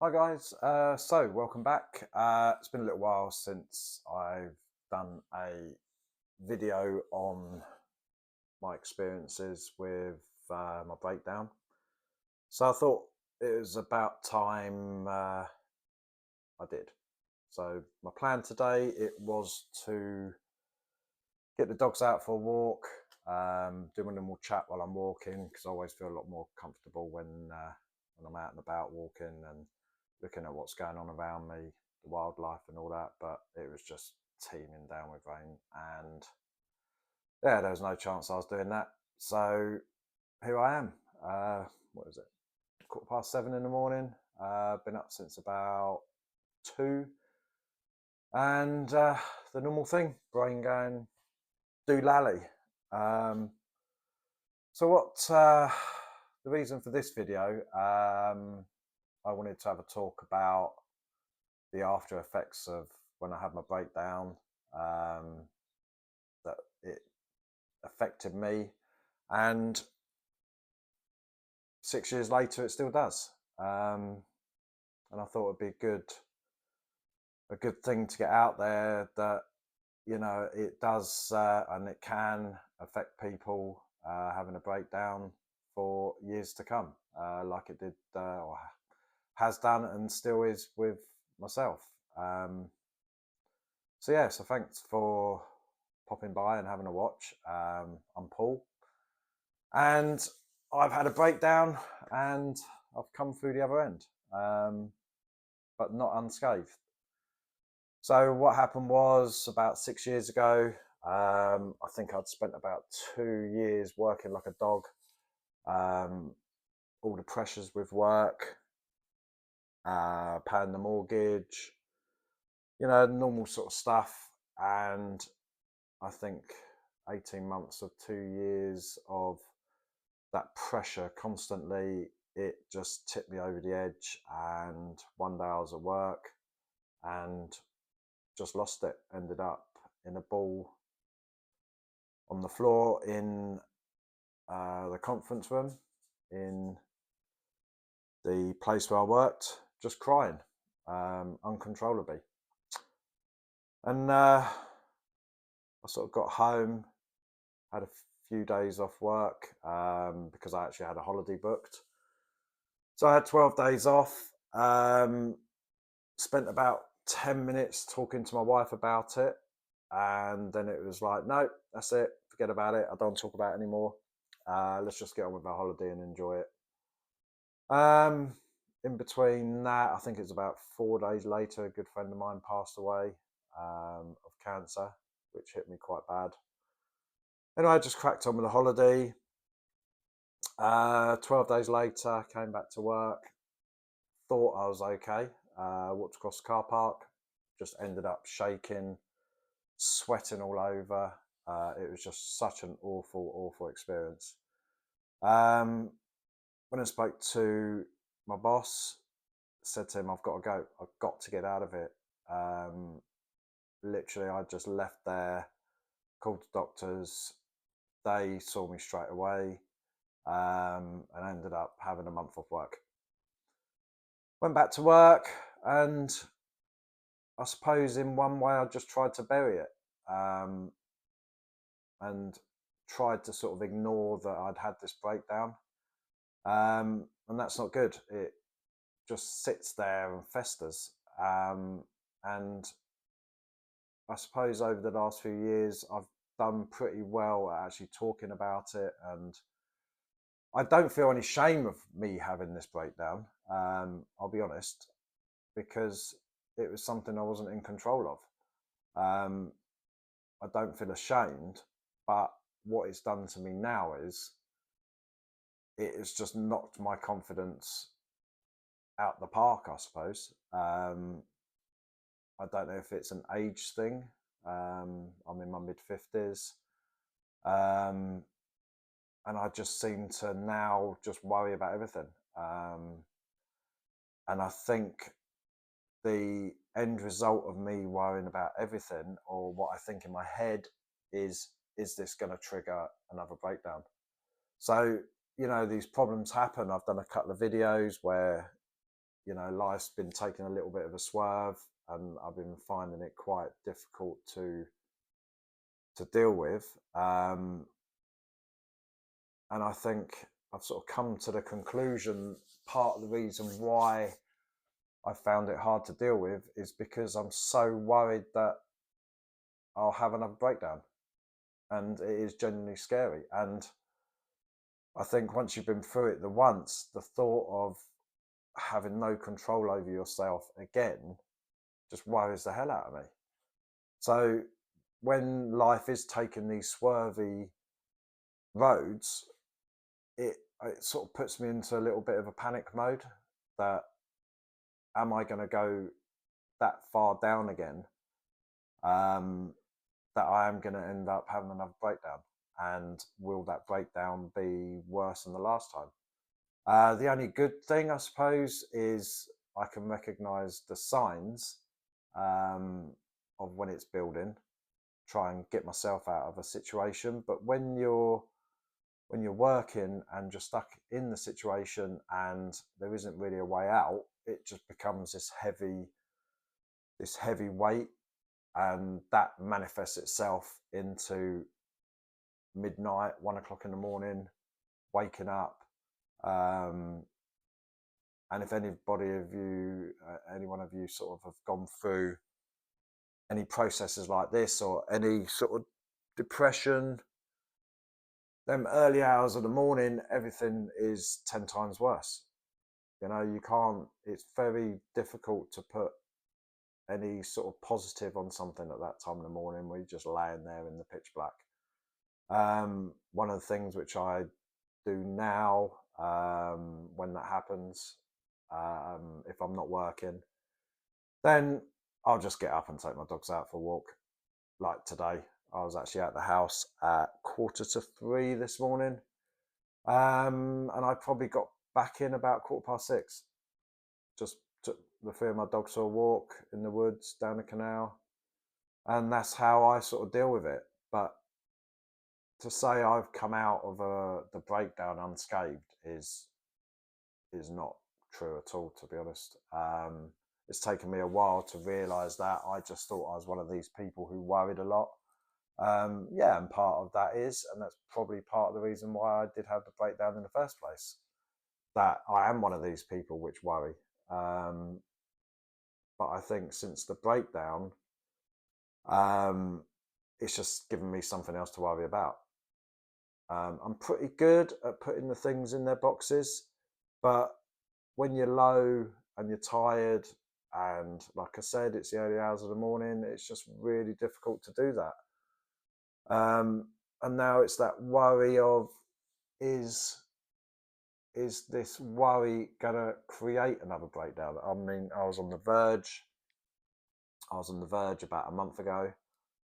Hi guys, so welcome back. It's been a little while since I've done a video on my experiences with my breakdown. So I thought it was about time I did. So my plan today, it was to get the dogs out for a walk, do a little chat while I'm walking because I always feel a lot more comfortable when I'm out and about walking and looking at what's going on around me, the wildlife and all that. But it was just teeming down with rain, and yeah, there was no chance I was doing that. So here I am. What is it? 7:15 in the morning. Been up since about 2, and the normal thing, brain going do lally. Um, so what? The reason for this video, I wanted to have a talk about the after effects of when I had my breakdown. That it affected me, and 6 years later, it still does. And I thought it'd be a good thing to get out there that it does and it can affect people having a breakdown for years to come, like it did or has done and still is with myself. um, so yeah, so thanks for popping by and having a watch. I'm Paul, and I've had a breakdown, and I've come through the other end, but not unscathed. So what happened was about 6 years ago. I think I'd spent about 2 years working like a dog. Um, all the pressures with work, paying the mortgage, normal sort of stuff. And I think 18 months of 2 years of that pressure constantly, it just tipped me over the edge. And one day I was at work and just lost it. Ended up in a ball on the floor in the conference room in the place where I worked, just crying uncontrollably. And I sort of got home, had a few days off work because I actually had a holiday booked. So I had 12 days off. Spent about 10 minutes talking to my wife about it. And then it was like, no, that's it. Forget about it. I don't talk about it anymore. Let's just get on with our holiday and enjoy it. In between that, I think it's about 4 days later, a good friend of mine passed away of cancer, which hit me quite bad. Anyway, I just cracked on with the holiday. 12 days later, came back to work, thought I was okay. Walked across the car park, just ended up shaking, sweating all over. It was just such an awful, awful experience. When I spoke to my boss, said to him, I've got to go. I've got to get out of it. Um, Literally, I just left there, called the doctors. They saw me straight away, and ended up having a month off work. Went back to work, and I suppose in one way I just tried to bury it, and tried to sort of ignore that I'd had this breakdown. And that's not good. It just sits there and festers. And I suppose over the last few years, I've done pretty well at actually talking about it, and I don't feel any shame of me having this breakdown. I'll be honest, because it was something I wasn't in control of. I don't feel ashamed, but what it's done to me now is it has just knocked my confidence out the park, I suppose. I don't know if it's an age thing. I'm in my mid 50s. Um, and I just seem to now just worry about everything. And I think the end result of me worrying about everything, or what I think in my head, is this going to trigger another breakdown? So these problems happen. I've done a couple of videos where you know, life's been taking a little bit of a swerve, and I've been finding it quite difficult to deal with. And I think I've sort of come to the conclusion part of the reason why I found it hard to deal with is because I'm so worried that I'll have another breakdown, and it is genuinely scary. And I think once you've been through it the thought of having no control over yourself again just worries the hell out of me. So when life is taking these swervy roads, it sort of puts me into a little bit of a panic mode that, am I going to go that far down again, that I am going to end up having another breakdown? And will that breakdown be worse than the last time? The only good thing, I suppose, is I can recognize the signs of when it's building, try and get myself out of a situation. But when you're working and you're stuck in the situation and there isn't really a way out, it just becomes this heavy weight, and that manifests itself into midnight, 1 o'clock in the morning, waking up. And if any one of you sort of have gone through any processes like this, or any sort of depression, them early hours of the morning, everything is 10 times worse. You know, it's very difficult to put any sort of positive on something at that time in the morning where you're just laying there in the pitch black. One of the things which I do now, when that happens, if I'm not working, then I'll just get up and take my dogs out for a walk. Like today, I was actually at the house at 2:45 this morning, and I probably got back in about 6:15. Just took the three of my dogs for a walk in the woods down the canal, and that's how I sort of deal with it. But to say I've come out of the breakdown unscathed is not true at all, to be honest. It's taken me a while to realise that. I just thought I was one of these people who worried a lot. Yeah, and part of that is, and that's probably part of the reason why I did have the breakdown in the first place, that I am one of these people which worry. But I think since the breakdown, it's just given me something else to worry about. I'm pretty good at putting the things in their boxes, but when you're low and you're tired, and like I said, it's the early hours of the morning, it's just really difficult to do that. And now it's that worry of, is this worry gonna create another breakdown? I mean, I was on the verge about a month ago,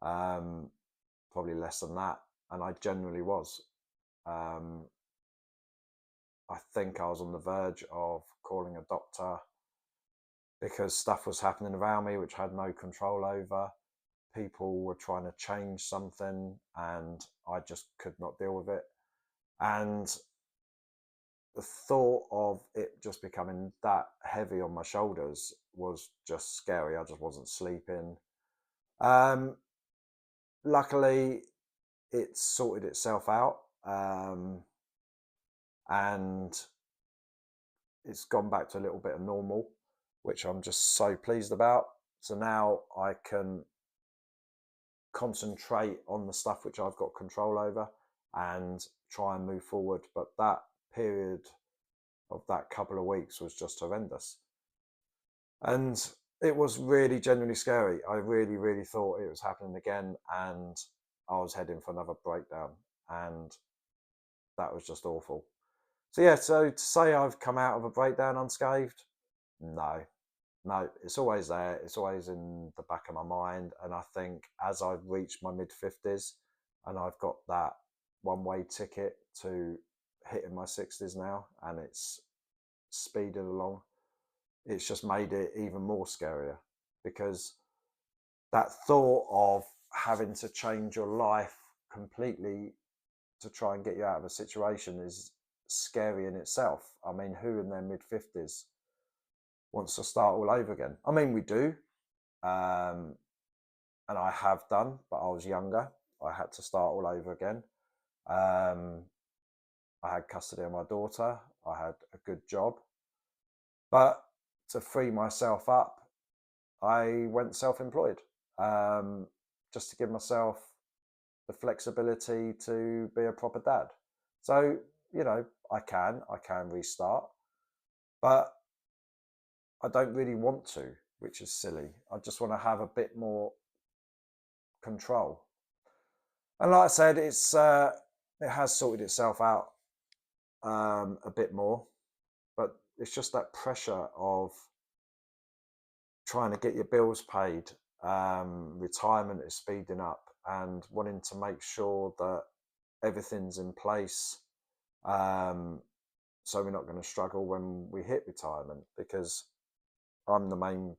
probably less than that, and I genuinely was. I think I was on the verge of calling a doctor because stuff was happening around me which I had no control over. People were trying to change something and I just could not deal with it. And the thought of it just becoming that heavy on my shoulders was just scary. I just wasn't sleeping. Luckily, it sorted itself out, and it's gone back to a little bit of normal, which I'm just so pleased about. So now I can concentrate on the stuff which I've got control over and try and move forward. But that period of that couple of weeks was just horrendous. And it was really genuinely scary. I really, really thought it was happening again and I was heading for another breakdown. And that was just awful. So yeah, so to say I've come out of a breakdown unscathed, no, it's always there. It's always in the back of my mind. And I think as I've reached my mid-50s and I've got that one-way ticket to hitting my 60s now, and it's speeded along, it's just made it even more scarier, because that thought of having to change your life completely to try and get you out of a situation is scary in itself. I mean, who in their mid-50s wants to start all over again. I mean, we do, and I have done, but I was younger. I had to start all over again. Um, I had custody of my daughter. I had a good job, but to free myself up, I went self-employed, um, just to give myself the flexibility to be a proper dad. So, you know, I can restart, but I don't really want to, which is silly. I just want to have a bit more control. And like I said, it has sorted itself out a bit more, but it's just that pressure of trying to get your bills paid. Retirement is speeding up, and wanting to make sure that everything's in place, um, so we're not going to struggle when we hit retirement. Because I'm the main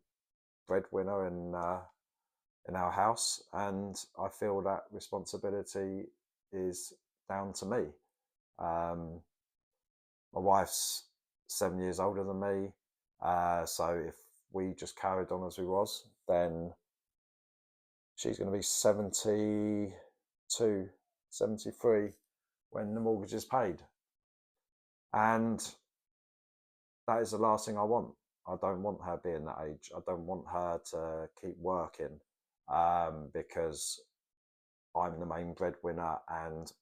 breadwinner in our house, and I feel that responsibility is down to me. Um, my wife's 7 years older than me, so if we just carried on as we was, then she's going to be 72, 73 when the mortgage is paid. And that is the last thing I want. I don't want her being that age. I don't want her to keep working, because I'm the main breadwinner and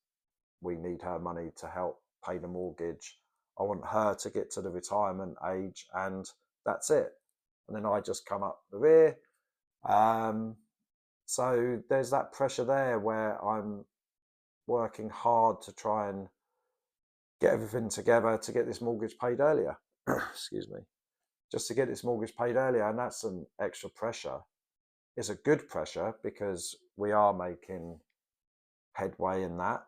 we need her money to help pay the mortgage. I want her to get to the retirement age and that's it. And then I just come up the rear. So there's that pressure there where I'm working hard to try and get everything together to get this mortgage paid earlier. Excuse me. Just to get this mortgage paid earlier. And that's an extra pressure. It's a good pressure because we are making headway in that.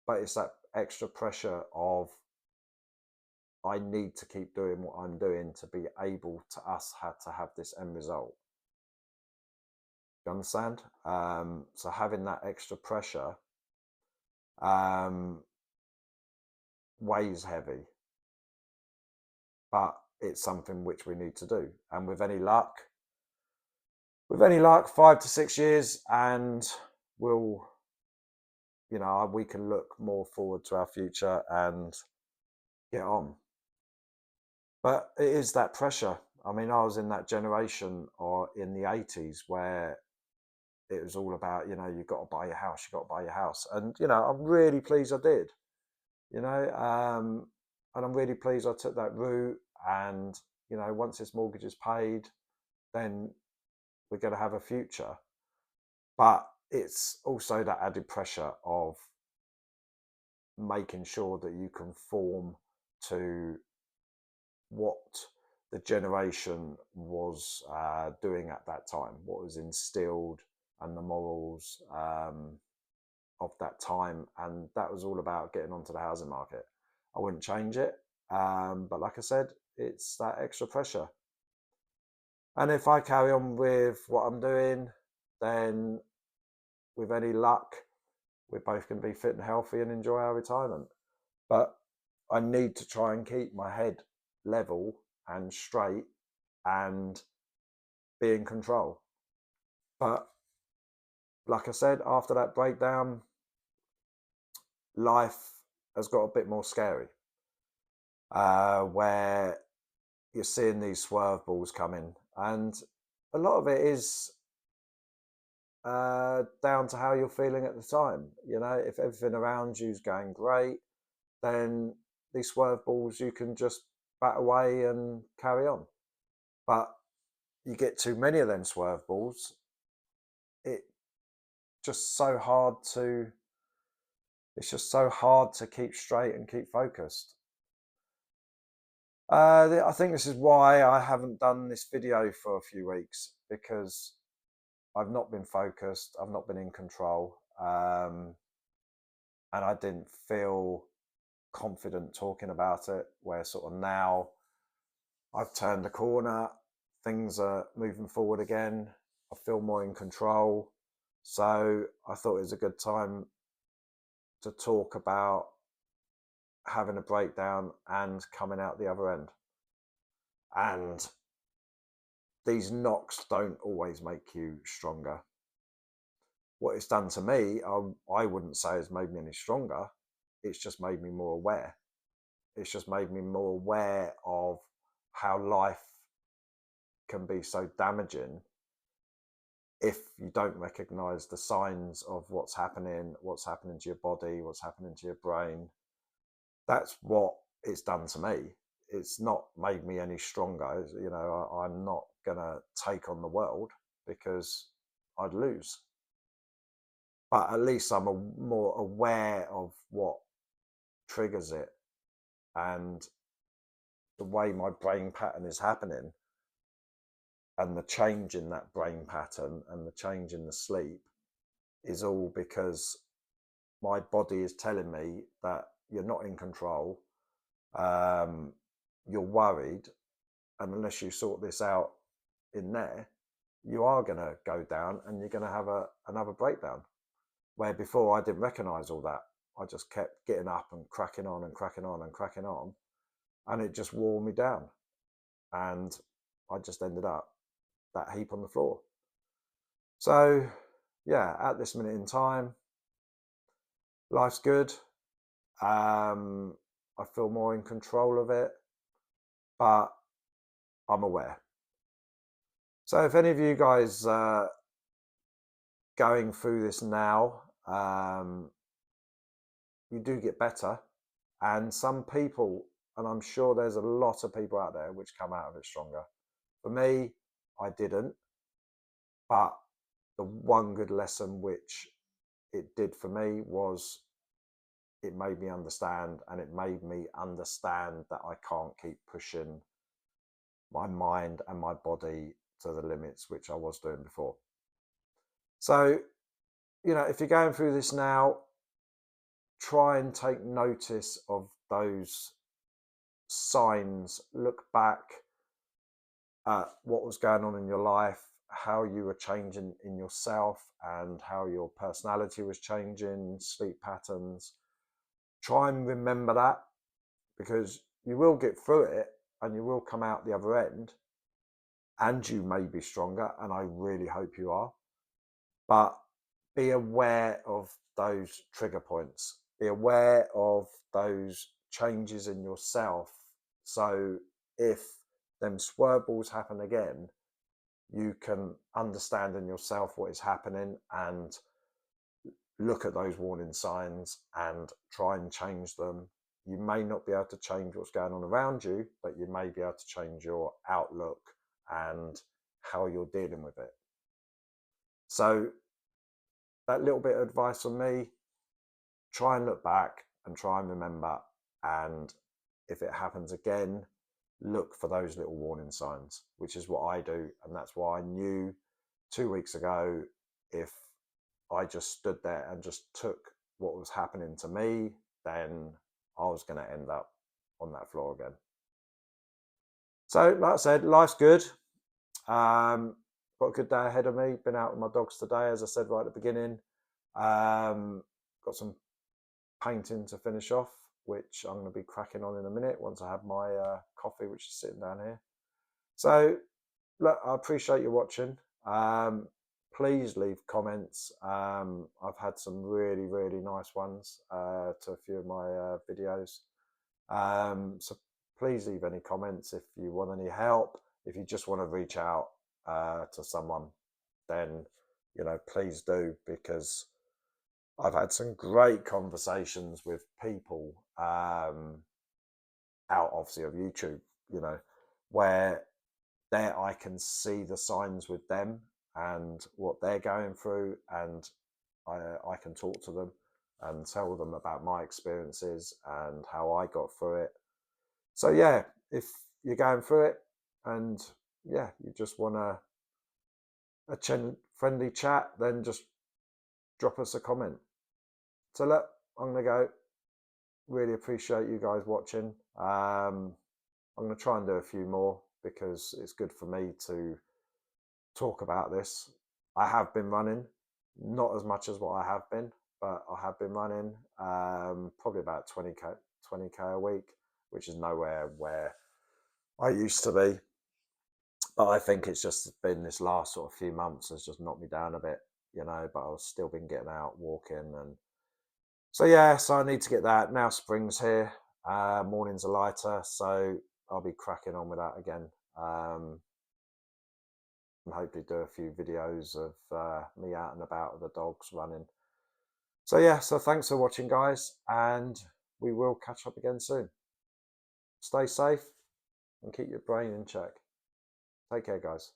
But it's that extra pressure of I need to keep doing what I'm doing to be able to have this end result. You understand? So having that extra pressure weighs heavy, but it's something which we need to do. And with any luck, 5 to 6 years, and we'll, we can look more forward to our future and get on. But it is that pressure. I mean, I was in that generation or in the 80s where it was all about, you've got to buy your house, you've got to buy your house. And, I'm really pleased I did, and I'm really pleased I took that route. And, once this mortgage is paid, then we're going to have a future. But it's also that added pressure of making sure that you conform to what the generation was doing at that time, what was instilled, and the morals of that time. And that was all about getting onto the housing market. I wouldn't change it. But like I said, it's that extra pressure. And if I carry on with what I'm doing, then with any luck, we're both going to be fit and healthy and enjoy our retirement. But I need to try and keep my head level and straight and be in control. But like I said, after that breakdown, life has got a bit more scary, where you're seeing these swerve balls coming, and a lot of it is down to how you're feeling at the time. If everything around you is going great, then these swerve balls you can just bat away and carry on. But you get too many of them swerve balls, it's just so hard to keep straight and keep focused. I think this is why I haven't done this video for a few weeks, because I've not been focused, I've not been in control, and I didn't feel confident talking about it, where sort of now I've turned the corner, things are moving forward again, I feel more in control. So I thought it was a good time to talk about having a breakdown and coming out the other end. And these knocks don't always make you stronger. What it's done to me, I wouldn't say has made me any stronger. It's just made me more aware. It's just made me more aware of how life can be so damaging if you don't recognize the signs of what's happening to your body, what's happening to your brain. That's what it's done to me. It's not made me any stronger. You know, I'm not gonna take on the world because I'd lose. But at least I'm more aware of what triggers it and the way my brain pattern is happening, and the change in that brain pattern and the change in the sleep is all because my body is telling me that you're not in control, you're worried, and unless you sort this out in there, you are going to go down and you're going to have another breakdown. Where before I didn't recognize all that. I just kept getting up and cracking on and cracking on and cracking on, and it just wore me down. And I just ended up that heap on the floor. So, yeah, at this minute in time, life's good. I feel more in control of it, but I'm aware. So, if any of you guys going through this now, you do get better. And some people, and I'm sure there's a lot of people out there which come out of it stronger. For me, I didn't. But the one good lesson which it did for me was it made me understand, and it made me understand that I can't keep pushing my mind and my body to the limits which I was doing before. So, you know, if you're going through this now, try and take notice of those signs. Look back at what was going on in your life, how you were changing in yourself, and how your personality was changing, sleep patterns. Try and remember that, because you will get through it and you will come out the other end, and you may be stronger, and I really hope you are. But be aware of those trigger points. Be aware of those changes in yourself. So if them swerbles happen again, you can understand in yourself what is happening and look at those warning signs and try and change them. You may not be able to change what's going on around you, but you may be able to change your outlook and how you're dealing with it. So that little bit of advice from me, try and look back and try and remember. And if it happens again, look for those little warning signs, which is what I do. And that's why I knew 2 weeks ago, if I just stood there and just took what was happening to me, then I was going to end up on that floor again. So, like I said, life's good. Got a good day ahead of me. Been out with my dogs today, as I said right at the beginning. Got some painting to finish off, which I'm going to be cracking on in a minute once I have my coffee, which is sitting down here. So, look, I appreciate you watching. Please leave comments. I've had some really, really nice ones to a few of my videos. So please leave any comments if you want any help. If you just want to reach out to someone, then, you know, please do, because I've had some great conversations with people out obviously of YouTube, you know, where there I can see the signs with them and what they're going through, and I can talk to them and tell them about my experiences and how I got through it. So yeah, if you're going through it and yeah, you just want a friendly chat, then just drop us a comment. So look, I'm gonna go. Really appreciate you guys watching. I'm gonna try and do a few more because it's good for me to talk about this. I have been running, not as much as what I have been, but I have been running probably about 20k a week, which is nowhere where I used to be, but I think it's just been this last sort of few months has just knocked me down a bit, you know. But I've still been getting out walking, and so yeah, so I need to get that now. Spring's here, mornings are lighter, so I'll be cracking on with that again. And hopefully do a few videos of me out and about with the dogs running. So yeah, so thanks for watching, guys, and we will catch up again soon. Stay safe and keep your brain in check. Take care, guys.